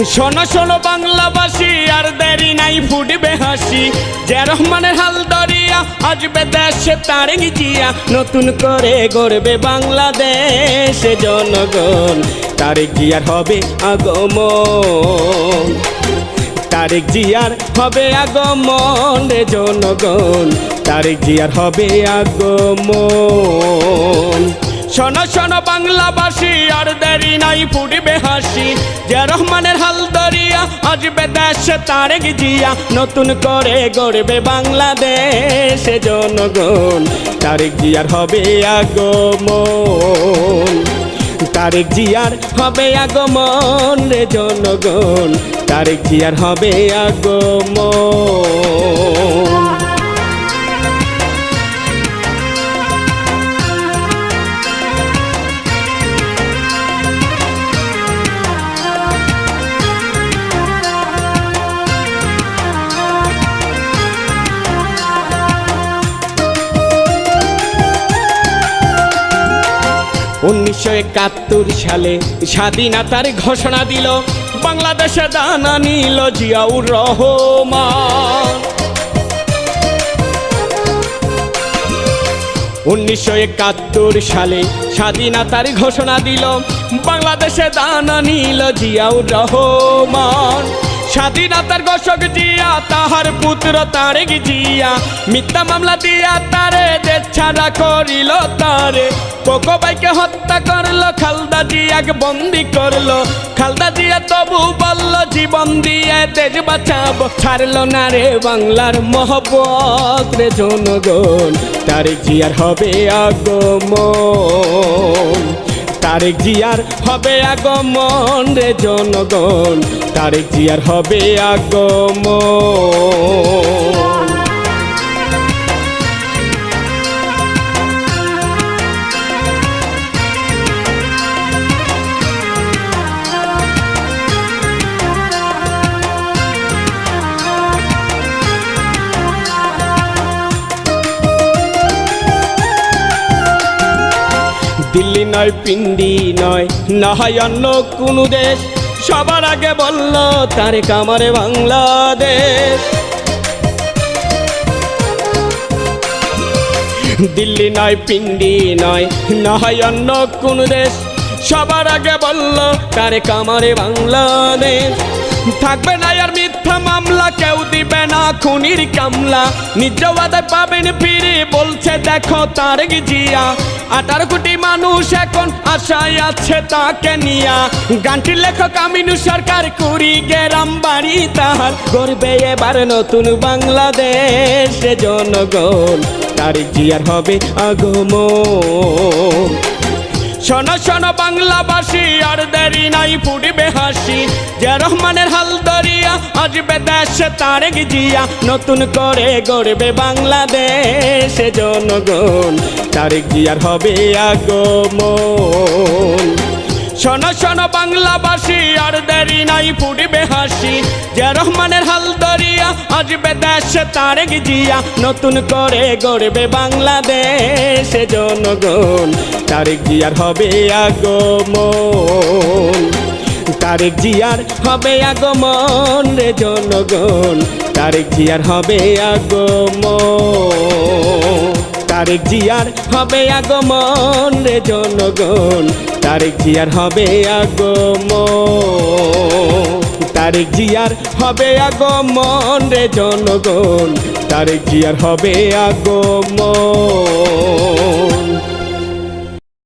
শোনো শোনো বাংলাবাসী, আর দেরি নাই ফুটবে হাসি। যে রহমানের হাল ধরিয়া আসবে দেশে তারেক জিয়া, নতুন করে গড়বে বাংলাদেশ জনগণ। তারেক জিয়ার হবে আগমন, তারেক জিয়ার হবে আগমন রে জনগণ, তারেক জিয়ার হবে আগমন। শোনো শোনো বাংলাবাসী, আর দেরি নাই ফুটবে হাসি। যে রহমানের হাল ধরিয়া আসবে দেশে তারেক জিয়া, নতুন করে গড়বে বাংলাদেশ জনগণ। তারেক জিয়ার হবে আগমন, তারেক জিয়ার হবে আগমন রে জনগণ, তারেক জিয়ার হবে আগমন। উনিশশো ৭১ সালে স্বাধীনতার ঘোষণা দিল, বাংলাদেশে দানা নিল জিয়াউর রহমান। 1971 সালে স্বাধীনতার ঘোষণা দিল, বাংলাদেশে দানা নিল জিয়াউর রহমান। স্বাধীনতার ঘোষক জিয়া, তাহার পুত্র তারেক জিয়া, মিথ্যা মামলা দিয়া তারে দেশ ছাড়া করিল তারে। কোকো ভাইকে হত্যা করলো, খালদা জিয়াকে বন্দি করলো। খালদা জিয়া তবু বলল জীবন দিয়ে দেশ বাঁচাবো, ছাড়লো না রে বাংলার মহব্বত রে জনগণ। তারেক জিয়ার হবে আগমন, তারেক জিয়ার হবে আগমন রে জনগণ, তারেক জিয়ার হবে আগমন। দিল্লি নয়, পিন্ডি নয়, না হয় অন্য কোনো দেশ, সবার আগে বলল তারেক আমারে বাংলাদেশ। দিল্লি নয়, পিন্ডি নয়, না হয় অন্য কোনো দেশ, সবার আগে বলল তারেক আমারে বাংলাদেশ। থাকবে না আর মিথ্যা মামলা, কেউ দিবে না খুনির কামলা, নিজ ওয়াদায় পাবেন ফিরে বলছে দেখো তারেক জিয়া। 18 কোটি মানুষ এখন আশায় আছে তাকে নিয়া, গানটির লেখক আমিনু সরকার, কুড়ি গ্রাম বাড়ি তাহার, গড়বে এবার নতুন বাংলাদেশ জনগণ। তারেক জিয়ার হবে আগমন। শোনো শোনো বাংলাবাসী, আর দেরি নাই ফুটবে হাসি। যে রহমানের হাল ধরিয়া আসবে দেশে তারেক জিয়া, নতুন করে গড়বে বাংলাদেশ জনগণ। তারেক জিয়ার হবে আগমন। শোনো শোনো বাংলাবাসী, আর দেরি নাই ফুটবে হাসি। যে রহমানের হাল ধরিয়া আসবে দেশে তারেক জিয়া, নতুন করে গড়বে বাংলাদেশ জনগণ। তারেক জিয়ার হবে আগমন, তারেক জিয়ার হবে আগমন রে জনগণ, তারেক জিয়ার হবে আগমন। তারেক জিয়ার হবে আগমন রে জনগণ, তারেক জিয়ার হবে আগমন। তারেক জিয়ার হবে আগমন রে জনগণ, তারেক জিয়ার হবে আগমন।